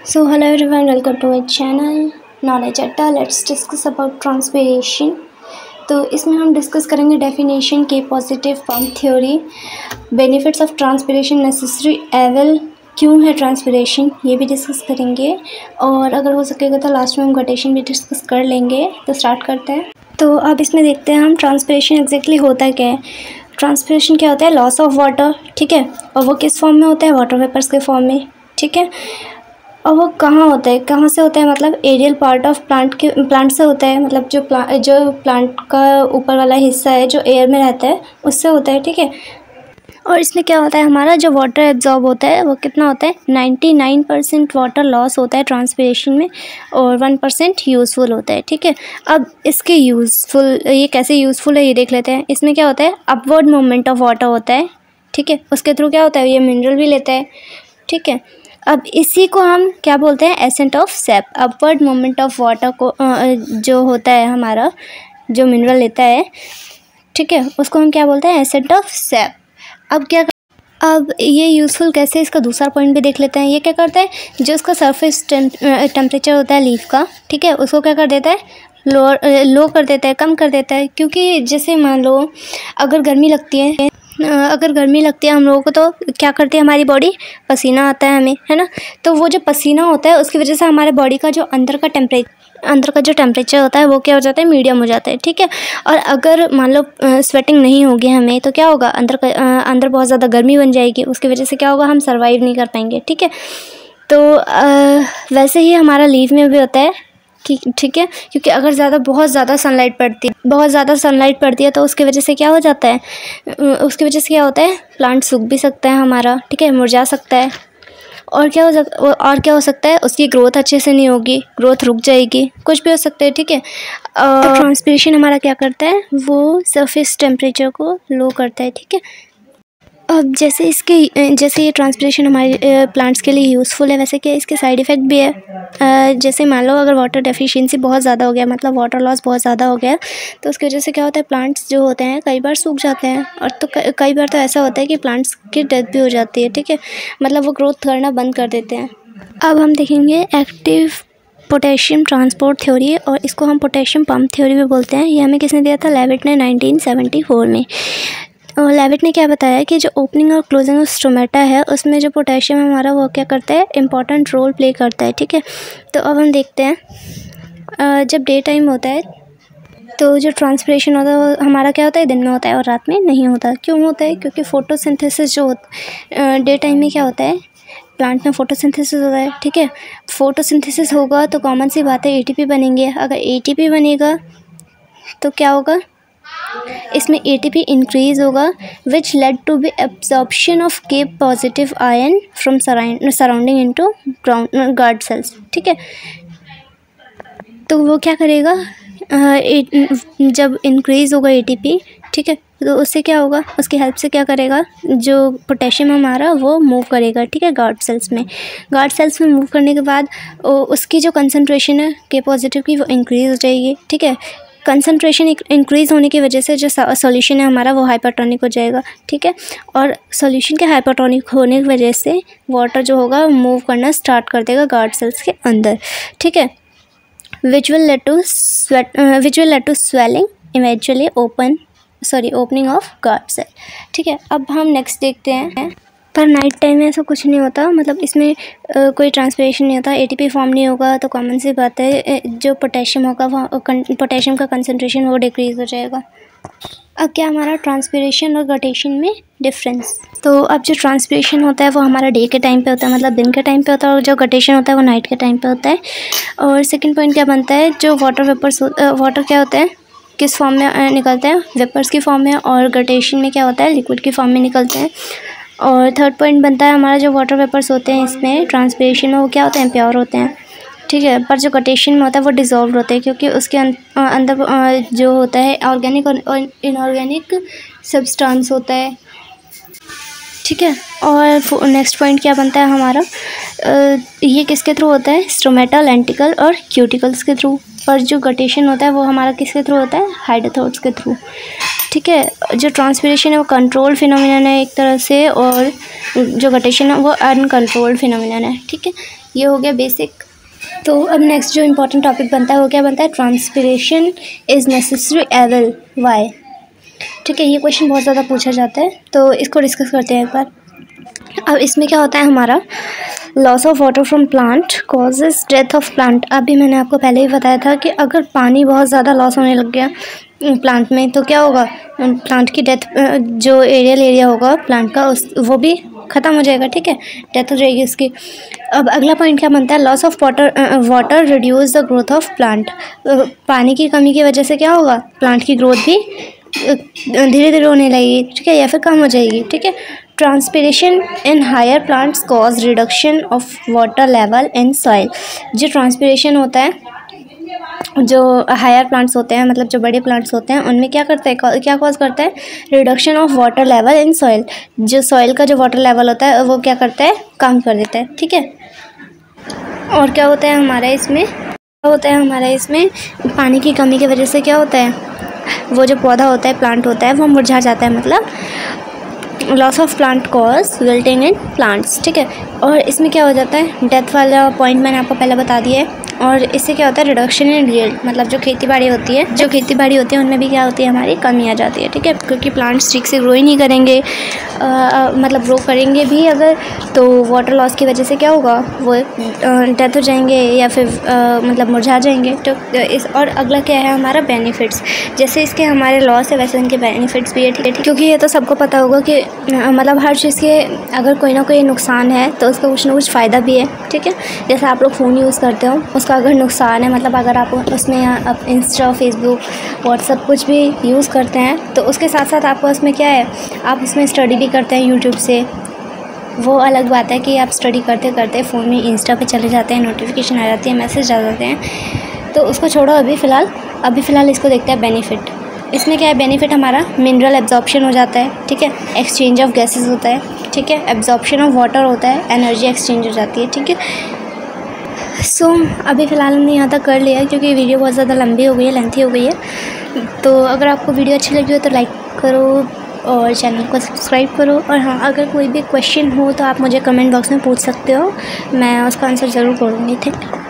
So hello everyone, welcome to my channel Knowledge Atta. Let's discuss about transpiration. तो इसमें हम discuss करेंगे definition K positive pump theory, benefits of transpiration, necessary evil, क्यों है transpiration ये भी discuss करेंगे, और अगर हो सकेगा तो लास्ट में हम गटेशन भी डिस्कस कर लेंगे। तो स्टार्ट करते हैं। तो अब इसमें देखते हैं हम ट्रांसपिरेशन एग्जैक्टली होता क्या है। ट्रांसपिरेशन क्या होता है? लॉस ऑफ वाटर, ठीक है, और वो किस फॉर्म में होता है? वाटर वेपर्स के फॉर्म में, ठीक है। और वो कहाँ होता है, कहाँ से होता है? मतलब एरियल पार्ट ऑफ प्लांट से होता है, मतलब जो प्लांट का ऊपर वाला हिस्सा है जो एयर में रहता है उससे होता है, ठीक है। और इसमें क्या होता है, हमारा जो वाटर एब्जॉर्ब होता है वो कितना होता है? 99% वाटर लॉस होता है ट्रांसपिरेशन में, और 1% यूज़फुल होता है, ठीक है। अब इसके यूज़फुल, ये कैसे यूज़फुल है ये देख लेते हैं। इसमें क्या होता है? अपवर्ड मूवमेंट ऑफ वाटर होता है, ठीक है। उसके थ्रू क्या होता है? ये मिनरल भी लेता है, ठीक है। अब इसी को हम क्या बोलते हैं? Ascent of SAP. Upward movement of water को जो होता है हमारा, जो मिनरल लेता है, ठीक है, उसको हम क्या बोलते हैं? Ascent of SAP. अब ये यूज़फुल कैसे, इसका दूसरा पॉइंट भी देख लेते हैं। ये क्या करता है? जो उसका सरफेस टेम्परेचर होता है लीफ का, ठीक है, उसको क्या कर देता है? लो कर देता है, कम कर देता है। क्योंकि जैसे मान लो अगर गर्मी लगती है हम लोगों को, तो क्या करती है हमारी बॉडी? पसीना आता है हमें, है ना। तो वो जो पसीना होता है उसकी वजह से हमारे बॉडी का जो अंदर का जो टेम्परेचर होता है वो क्या हो जाता है? मीडियम हो जाता है, ठीक है। और अगर मान लो स्वेटिंग नहीं होगी हमें, तो क्या होगा? अंदर बहुत ज़्यादा गर्मी बन जाएगी, उसकी वजह से क्या होगा? हम सर्वाइव नहीं कर पाएंगे, ठीक है। तो वैसे ही हमारा लीफ में भी होता है, ठीक है। क्योंकि अगर बहुत ज़्यादा सनलाइट पड़ती है तो उसकी वजह से क्या हो जाता है? प्लांट सूख भी सकता है हमारा, ठीक है, मुरझा सकता है। और क्या हो सकता है? उसकी ग्रोथ अच्छे से नहीं होगी, ग्रोथ रुक जाएगी, कुछ भी हो सकता है, ठीक है। तो ट्रांसपिरेशन हमारा क्या करता है? वो सरफेस टेम्परेचर को लो करता है, ठीक है। अब जैसे ये ट्रांसपिरेशन हमारे प्लांट्स के लिए यूज़फुल है, वैसे कि इसके साइड इफ़ेक्ट भी है। जैसे मान लो अगर वाटर डेफिशिएंसी बहुत ज़्यादा हो गया, मतलब वाटर लॉस बहुत ज़्यादा हो गया, तो उसकी वजह से क्या होता है? प्लांट्स जो होते हैं कई बार सूख जाते हैं, और तो कई बार तो ऐसा होता है कि प्लांट्स की डेथ भी हो जाती है, ठीक है, मतलब वो ग्रोथ करना बंद कर देते हैं। अब हम देखेंगे एक्टिव पोटेशियम ट्रांसपोर्ट थ्योरी, और इसको हम पोटेशियम पम्प थ्योरी भी बोलते हैं। ये हमें किसने दिया था? लेविट ने 1974 में। और लेविट ने क्या बताया कि जो ओपनिंग और क्लोजिंग ऑफ स्टोमेटा है उसमें जो पोटेशियम हमारा वो क्या करता है? इम्पॉर्टेंट रोल प्ले करता है, ठीक है। तो अब हम देखते हैं, जब डे टाइम होता है तो जो ट्रांसपिरेशन होता है वो हमारा क्या होता है? दिन में होता है, और रात में नहीं होता। क्यों होता है? क्योंकि फोटोसिंथेसिस जो डे टाइम में क्या होता है? प्लांट में फोटोसिंथेसिस होता है, ठीक है। फोटोसिंथेसिस होगा तो कॉमन सी बात है ATP बनेंगे। अगर ATP बनेगा तो क्या होगा? इसमें ATP इंक्रीज होगा, which lead to be absorption of K positive ion from surrounding into guard cells, ठीक है। तो वो क्या करेगा? जब इंक्रीज होगा ATP, ठीक है, तो उससे क्या होगा? उसकी हेल्प से क्या करेगा? जो पोटेशियम हमारा वो मूव करेगा, ठीक है, गार्ड सेल्स में मूव करने के बाद उसकी जो कंसंट्रेशन है के पॉजिटिव की वो इंक्रीज हो जाएगी, ठीक है। कंसंट्रेशन इंक्रीज़ होने की वजह से जो सॉल्यूशन है हमारा वो हाइपरटोनिक हो जाएगा, ठीक है। और सॉल्यूशन के हाइपरटोनिक होने की वजह से वाटर जो होगा मूव करना स्टार्ट कर देगा गार्ड सेल्स के अंदर, ठीक है, which will lead to swelling eventually opening of guard cell, ठीक है। अब हम नेक्स्ट देखते हैं। पर नाइट टाइम में ऐसा कुछ नहीं होता, मतलब इसमें कोई ट्रांसपिरेशन नहीं होता, ATP फॉर्म नहीं होगा, तो कॉमन सी बात है जो पोटेशियम होगा वो पोटेशियम का कंसंट्रेशन वो डिक्रीज़ हो जाएगा। अब क्या हमारा ट्रांसपिरेशन और गटेशन में डिफरेंस? तो अब जो ट्रांसपिरेशन होता है वो हमारा डे के टाइम पे होता है, मतलब दिन के टाइम पे होता है, और जो गटेशन होता है वो नाइट के टाइम पे होता है। और सेकेंड पॉइंट क्या बनता है? जो वाटर क्या होता है? किस फॉर्म में निकलते हैं? वेपर्स की फॉर्म में, और गटेशन में क्या होता है? लिक्विड की फॉर्म में निकलते हैं। और थर्ड पॉइंट बनता है हमारा जो वाटर वेपर्स होते हैं इसमें ट्रांसपिरेशन में वो क्या होते हैं? प्योर होते हैं, ठीक है। पर जो गटेशन में होता है वो डिज़ोल्व होते हैं, क्योंकि उसके अंदर जो होता है ऑर्गेनिक और इनऑर्गेनिक सब्सटेंस होता है, ठीक है। और नेक्स्ट पॉइंट क्या बनता है हमारा? ये किसके थ्रू होता है? स्टोमेटा, लेंटिकल और क्यूटिकल्स के थ्रू। पर जो गटेशन होता है वो हमारा किसके थ्रू होता है? हाइडोथोट्स के थ्रू, ठीक है। जो ट्रांसपिरेशन है वो कंट्रोल्ड फिनोमिनन है एक तरह से, और जो गटेशन है वो अनकंट्रोल्ड फिनोमिनन है, ठीक है। ये हो गया बेसिक। तो अब नेक्स्ट जो इम्पोर्टेंट टॉपिक बनता है वो क्या बनता है, ट्रांसपिरेशन इज़ नेसेसरी एवल वाई। ठीक है, ये क्वेश्चन बहुत ज़्यादा पूछा जाता है, तो इसको डिस्कस करते हैं एक बार। अब इसमें क्या होता है हमारा, loss of water from plant causes death of plant. अभी मैंने आपको पहले ही बताया था कि अगर पानी बहुत ज़्यादा लॉस होने लग गया प्लांट में तो क्या होगा, प्लांट की डेथ, जो एरियल एरिया होगा प्लांट का वो भी ख़त्म हो जाएगा। ठीक है, डेथ हो जाएगी उसकी। अब अगला पॉइंट क्या बनता है, loss of water reduce the growth of plant. पानी की कमी की वजह से क्या होगा, प्लांट की ग्रोथ भी धीरे धीरे होने लगेगी। ठीक है, या फिर कम हो जाएगी। ठीक है, transpiration in higher plants cause reduction of water level in soil. जो ट्रांसपिरेशन होता है, जो हायर प्लांट्स होते हैं, मतलब जो बड़े प्लांट्स होते हैं, उनमें क्या करता है, क्या कॉज करता है, reduction of water level in soil. जो सॉइल का जो वाटर लेवल होता है वो क्या करता है, कम कर देता है। ठीक है, और क्या होता है हमारा इसमें, पानी की कमी की वजह से क्या होता है, वो जो पौधा होता है, प्लांट होता है, वो मुरझा जाता है। मतलब loss of plant cause wilting in plants. ठीक है, और इसमें क्या हो जाता है, डेथ वाला पॉइंट मैंने आपको पहले बता दिया है। और इससे क्या होता है, रिडक्शन इन यील्ड, मतलब जो खेती बाड़ी होती है उनमें भी क्या होती है, हमारी कमी आ जाती है। ठीक है, क्योंकि प्लांट्स ठीक से ग्रो ही नहीं करेंगे, मतलब ग्रो करेंगे भी अगर तो वाटर लॉस की वजह से क्या होगा, वो डेथ हो जाएंगे या फिर मतलब मुरझा जाएंगे। तो इस, और अगला क्या है हमारा, बेनिफिट्स। जैसे इसके हमारे लॉस है वैसे इनके बेनिफिट्स भी है। ठीक है, क्योंकि ये तो सबको पता होगा कि मतलब हर चीज़ के अगर कोई ना कोई नुकसान है तो उसका कुछ ना कुछ फ़ायदा भी है। ठीक है, जैसे आप लोग फ़ोन यूज़ करते हो, उसका अगर नुकसान है, मतलब अगर आप उसमें आप इंस्टा, फेसबुक, व्हाट्सअप कुछ भी यूज़ करते हैं तो उसके साथ साथ आपको उसमें क्या है, आप उसमें स्टडी भी करते हैं यूट्यूब से। वो अलग बात है कि आप स्टडी करते करते फ़ोन में इंस्टा पे चले जाते हैं, नोटिफिकेशन आ जाती है, मैसेज आ जाते हैं, तो उसको छोड़ो अभी फ़िलहाल इसको देखते हैं बेनिफिट। इसमें क्या है, बेनिफिट हमारा मिनरल एब्जॉर्प्शन हो जाता है। ठीक है, एक्सचेंज ऑफ गैसेस होता है। ठीक है, एब्जॉर्प्शन ऑफ वाटर होता है, एनर्जी एक्सचेंज हो जाती है। ठीक है, सो अभी फ़िलहाल हमने यहाँ तक कर लिया है क्योंकि वीडियो बहुत ज़्यादा लंबी हो गई है, लेंथी हो गई है। तो अगर आपको वीडियो अच्छी लगी हो तो लाइक करो और चैनल को सब्सक्राइब करो। और हाँ, अगर कोई भी क्वेश्चन हो तो आप मुझे कमेंट बॉक्स में पूछ सकते हो, मैं उसका आंसर ज़रूर करूँगी। ठीक है।